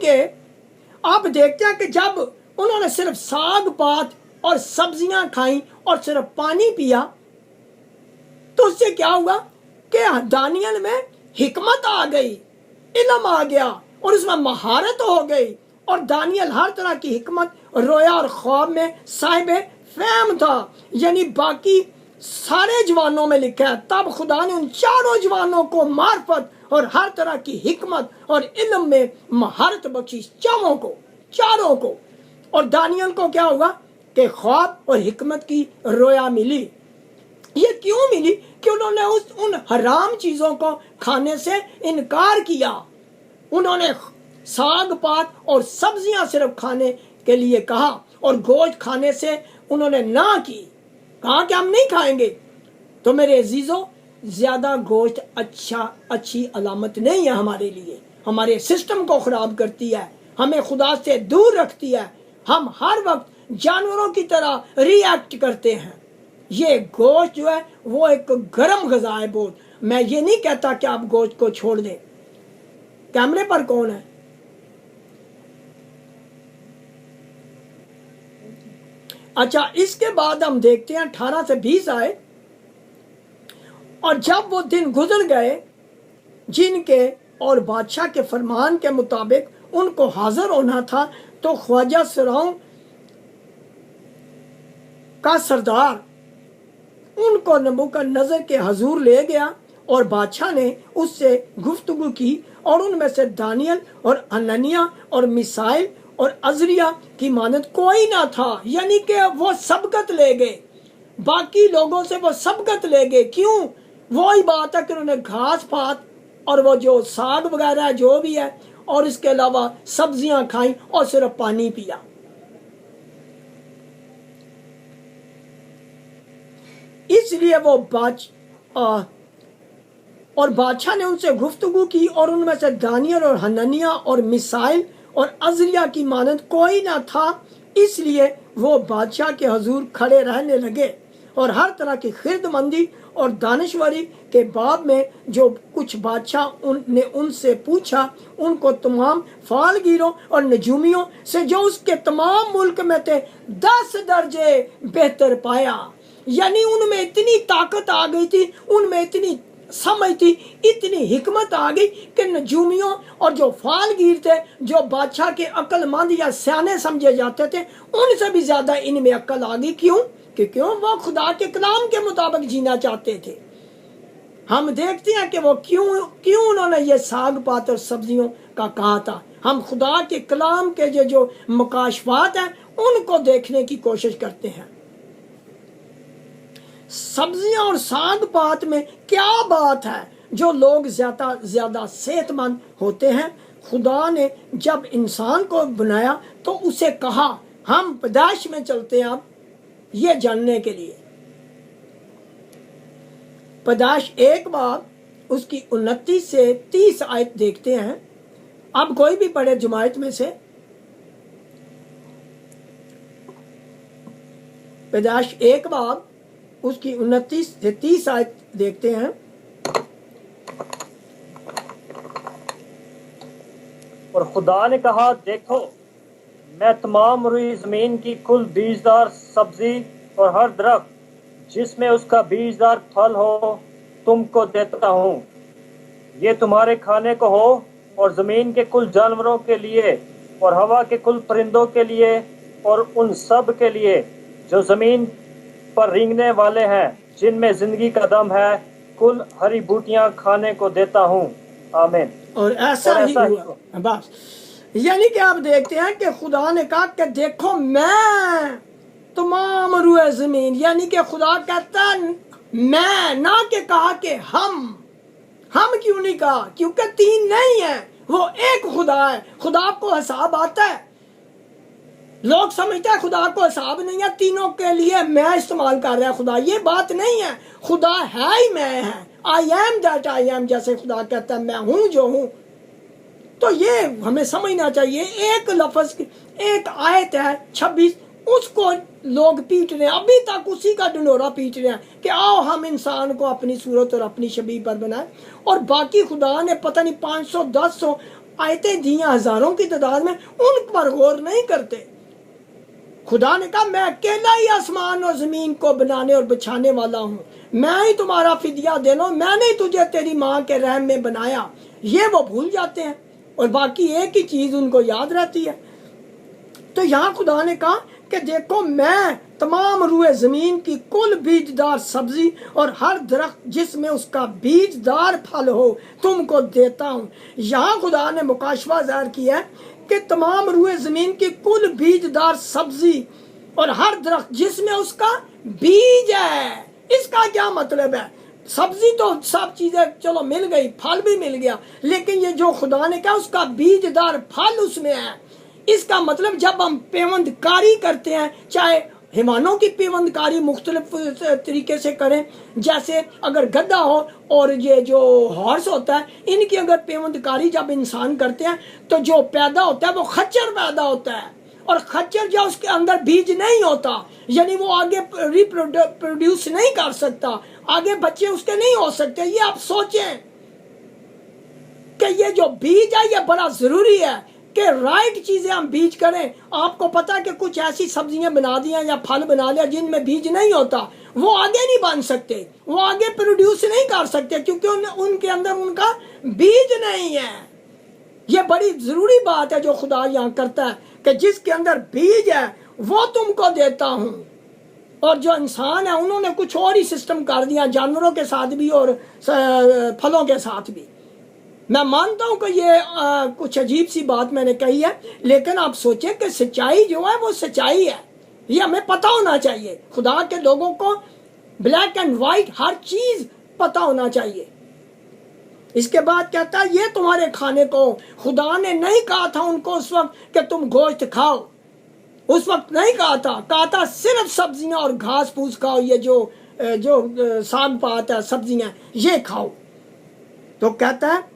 कि आप देखते हैं कि जब उन्होंने सिर्फ साग पात और सब्जियां खाई और सिर्फ पानी पिया तो उससे क्या हुआ कि दानियल में हिकमत आ गई, इल्म आ गया और उसमें महारत हो गई। और दानियल हर तरह की हिकमत, रोया और ख्वाब में साहिब फहम था। यानी बाकी सारे जवानों में लिखा है तब खुदा ने उन चारों जवानों को मार्फत और हर तरह की हिकमत और इल्म में महारत बख्शी, चारों को। और दानियल को क्या हुआ कि ख्वाब और हिकमत की रोया मिली। ये क्यों मिली? कि उन्होंने उन हराम चीजों को खाने से इनकार किया। उन्होंने साग पात और सब्जियां सिर्फ खाने के लिए कहा और गोश्त खाने से उन्होंने ना की, कहा कि हम नहीं खाएंगे। तो मेरे अजीजों, ज्यादा गोश्त अच्छी अलामत नहीं है हमारे लिए। हमारे सिस्टम को खराब करती है, हमें खुदा से दूर रखती है। हम हर वक्त जानवरों की तरह रिएक्ट करते हैं। ये गोश्त जो है वो एक गर्म गज़ा है बहुत। मैं ये नहीं कहता कि आप गोश्त को छोड़ दें। कैमरे पर कौन है? अच्छा, इसके बाद हम देखते हैं 18 से 20 आए। और जब वो दिन गुजर गए जिनके और बादशाह के फरमान के मुताबिक उनको हाजिर होना था, तो ख्वाजा सराओं का सरदार उनको नबूकदनेस्सर के हजूर ले गया और बादशाह ने उससे गुफ्तगू की। और उनमें से दानियल और हनन्याह और मिसाइल और अजरिया की मानद कोई ना था। यानी कि वो सबकत ले गए, बाकी लोगों से वो सबकत ले गए। क्यों? वही बात है कि उन्होंने घास पात और वो जो साग वगैरह है जो भी है, और इसके अलावा सब्जियां खाई और सिर्फ पानी पिया। इसलिए वो बादशाह ने उनसे गुफ्तगू की। और उनमें से दानियल और हनन्याह और मिसाइल और अजरिया की मानद कोई ना था। इसलिए वो बादशाह के हजूर खड़े रहने लगे और हर तरह की खिरदमंदी और दानिशवरी के बाब में जो कुछ बादशाह ने उनसे पूछा, उनको तमाम फालगीरों और नजूमियों से जो उसके तमाम मुल्क में थे 10 दर्जे बेहतर पाया। यानी उनमें इतनी ताकत आ गई थी, उनमें इतनी समझ थी, इतनी हिकमत आ गई कि नजूमियों और जो फालगीर थे, जो बादशाह के अक्लमंद या सियाने समझे जाते थे, उनसे भी ज्यादा इनमें अक्ल आ गई। क्यों? कि क्यों वो खुदा के कलाम के मुताबिक जीना चाहते थे। हम देखते हैं कि वो क्यों उन्होंने ये साग पात और सब्जियों का कहा था। हम खुदा के कलाम के जो मुकाशफात हैं उनको देखने की कोशिश करते हैं। सब्जियां और साग पात में क्या बात है जो लोग ज्यादा सेहतमंद होते हैं? खुदा ने जब इंसान को बनाया तो उसे कहा, हम पैदाइश में चलते हैं अब ये जानने के लिए। पैदाइश 1 बाब उसकी 29 से 30 आयत देखते हैं। अब कोई भी पढ़े जमायत में से। पैदाइश 1 बाब उसकी 29 से 30 आयत देखते हैं। और खुदा ने कहा, देखो मैं तमाम रुई जमीन की कुल बीजदार सब्जी और हर दरख्त जिसमें उसका बीजदार फल हो तुमको देता हूँ। ये तुम्हारे खाने को हो और जमीन के कुल जानवरों के लिए और हवा के कुल परिंदों के लिए और उन सब के लिए जो जमीन पर रेंगने वाले हैं, जिनमें जिंदगी का दम है, कुल हरी बूटियां खाने को देता हूँ। आमीन। और ऐसा ही हुआ। बस यानी कि आप देखते हैं कि खुदा ने कहा कि देखो मैं तमाम रुए जमीन, यानी कि खुदा कहता मैं, ना कि कहा कि हम क्यों नहीं कहा? क्योंकि 3 नहीं है, वो एक खुदा है। खुदा को हिसाब आता है। लोग समझते हैं खुदा को हिसाब नहीं है, तीनों के लिए मैं इस्तेमाल कर रहा है खुदा। ये बात नहीं है। खुदा है ही मैं है, I am that I am. जैसे खुदा कहता है मैं हूं जो हूं। तो ये हमें समझना चाहिए। एक लफ्ज, एक आयत है 26, उसको लोग पीट रहे हैं, अभी तक उसी का ढिंढोरा पीट रहे हैं कि आओ हम इंसान को अपनी सूरत और अपनी शबीह पर बनाए। और बाकी खुदा ने पता नहीं 500, 1000 आयतें दी हैं हजारों की तादाद में, उन पर गौर नहीं करते। खुदा ने कहा मैं अकेला ही आसमान और जमीन को बनाने और बिछाने वाला हूँ, मैं ही तुम्हारा फिदिया देना, मैंने ही तुझे तेरी माँ के रहम में बनाया। ये वो भूल जाते हैं और बाकी एक ही चीज उनको याद रहती है। तो यहाँ खुदा ने कहा कि देखो मैं तमाम रुए जमीन की कुल बीजदार सब्जी और हर दरख्त जिसमें उसका बीजदार फल हो तुमको देता हूँ। यहाँ खुदा ने मुकाशवा ज़ाहिर किया है कि तमाम रुए जमीन की कुल बीजदार सब्जी और हर दरख्त जिसमें उसका बीज है। इसका क्या मतलब है? सब्जी तो सब चीजें चलो मिल गई, फल भी मिल गया, लेकिन ये जो खुदा ने कहा उसका बीजदार फल उसमें है। इसका मतलब जब हम पेवंदकारी करते हैं, चाहे हिमानों की पेवंदकारी मुख्तलिफ तरीके से करें, जैसे अगर गधा हो और ये जो हॉर्स होता है, इनकी अगर पेवंदकारी जब इंसान करते हैं तो जो पैदा होता है वो खच्चर पैदा होता है। और खच्चर जो उसके अंदर बीज नहीं होता, यानी वो आगे रिप्रोड्यूस नहीं कर सकता, आगे बच्चे उसके नहीं हो सकते। ये आप सोचें कि ये जो बीज है ये बड़ा जरूरी है कि राइट चीजें हम बीज करें। आपको पता है कि कुछ ऐसी सब्जियां बना दी या फल बना लिया जिनमें बीज नहीं होता, वो आगे नहीं बन सकते, वो आगे प्रोड्यूस नहीं कर सकते, क्योंकि उनके अंदर उनका बीज नहीं है। ये बड़ी जरूरी बात है जो खुदा यहाँ करता है कि जिसके अंदर बीज है वो तुमको देता हूँ। और जो इंसान है उन्होंने कुछ और ही सिस्टम कर दिया, जानवरों के साथ भी और फलों के साथ भी। मैं मानता हूं कि ये कुछ अजीब सी बात मैंने कही है, लेकिन आप सोचें कि सच्चाई जो है वो सच्चाई है, ये हमें पता होना चाहिए। खुदा के लोगों को ब्लैक एंड व्हाइट हर चीज पता होना चाहिए। इसके बाद कहता है ये तुम्हारे खाने को। खुदा ने नहीं कहा था उनको उस वक्त कि तुम गोश्त खाओ, उस वक्त नहीं कहा था सिर्फ सब्जियां और घास फूस खाओ, ये जो साग पात है सब्जियां ये खाओ। तो कहता है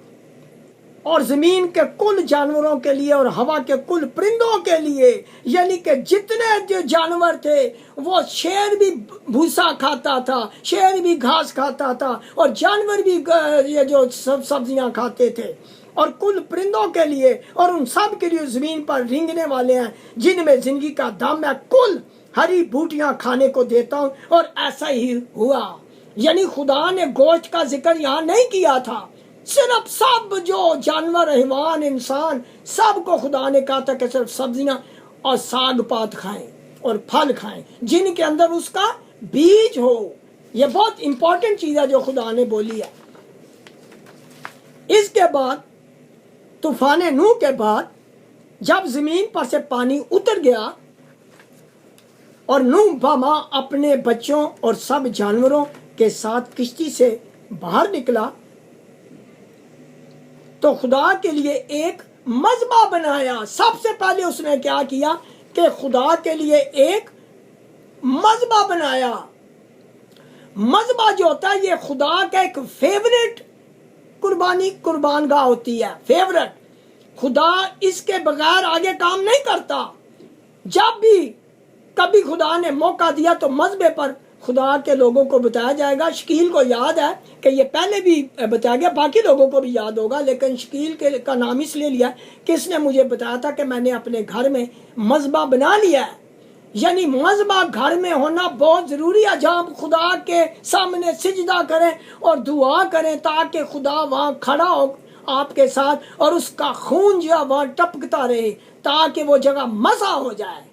और जमीन के कुल जानवरों के लिए और हवा के कुल परिंदों के लिए, यानी कि जितने जो जानवर थे, वो शेर भी भूसा खाता था, शेर भी घास खाता था, और जानवर भी ये जो सब सब्जियां खाते थे। और कुल परिंदों के लिए और उन सब के लिए जमीन पर रेंगने वाले हैं जिनमें जिंदगी का दम है, कुल हरी बूटियां खाने को देता हूं। और ऐसा ही हुआ। यानी खुदा ने गोश्त का जिक्र यहाँ नहीं किया था, सिर्फ सब जो जानवर, हैवान, इंसान, सबको खुदा ने कहा था कि सिर्फ सब्जियां और साग पात खाएं और फल खाएं जिनके अंदर उसका बीज हो। यह बहुत इंपॉर्टेंट चीज है जो खुदा ने बोली है। इसके बाद तूफान नूह के बाद जब जमीन पर से पानी उतर गया और नूह बामा अपने बच्चों और सब जानवरों के साथ किश्ती से बाहर निकला, तो खुदा के लिए एक मज़बा बनाया। सबसे पहले उसने क्या किया कि खुदा के लिए एक मज़बा बनाया। मज़बा जो होता है ये खुदा का एक फेवरेट कुर्बानगाह होती है, फेवरेट। खुदा इसके बगैर आगे काम नहीं करता। जब भी कभी खुदा ने मौका दिया तो मज़बे पर खुदा के लोगों को बताया जाएगा। शकील को याद है कि ये पहले भी बताया गया, बाकी लोगों को भी याद होगा, लेकिन शकील का नाम इसलिए लिया कि इसने मुझे बताया था कि मैंने अपने घर में मज़बा बना लिया है। यानी मज़बा घर में होना बहुत ज़रूरी है, जहाँ खुदा के सामने सिजदा करें और दुआ करें ताकि खुदा वहाँ खड़ा हो आपके साथ और उसका खून जो वहाँ टपकता रहे ताकि वो जगह मज़ा हो जाए।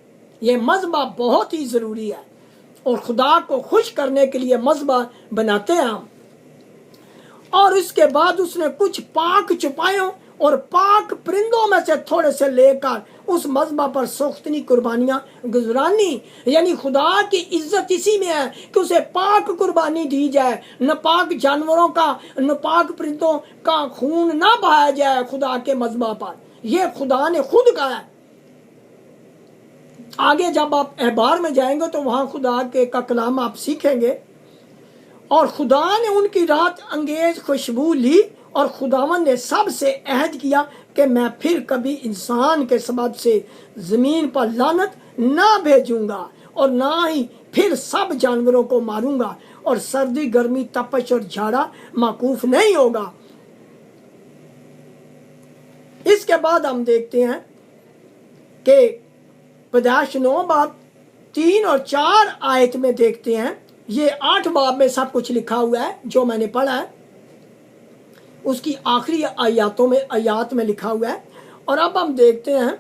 ये मज़बा बहुत ही ज़रूरी है और खुदा को खुश करने के लिए मज़बा बनाते हैं हम। और उसके बाद उसने कुछ पाक चुपायों और पाक परिंदों में से थोड़े से लेकर उस मज़बा पर सोख्तनी कुर्बानियां गुजरानी। यानी खुदा की इज्जत इसी में है कि उसे पाक कुर्बानी दी जाए, न पाक जानवरों का न पाक परिंदों का खून ना बहाया जाए खुदा के मज़बा पर। यह खुदा ने खुद कहा है। आगे जब आप अहबार में जाएंगे तो वहां खुदा के का कलाम आप सीखेंगे। और खुदा ने उनकी रात अंगेज खुशबू ली और खुदावन ने सबसे अहद किया कि मैं फिर कभी इंसान के सबब से जमीन पर लानत ना भेजूंगा और ना ही फिर सब जानवरों को मारूंगा और सर्दी, गर्मी, तपश और झाड़ा माकूफ नहीं होगा। इसके इसके बाद हम देखते हैं कि पैदाइश 9 बाब 3 और 4 आयत में देखते हैं, ये 8 बाब में सब कुछ लिखा हुआ है जो मैंने पढ़ा है, उसकी आखिरी आयत में लिखा हुआ है। और अब हम देखते हैं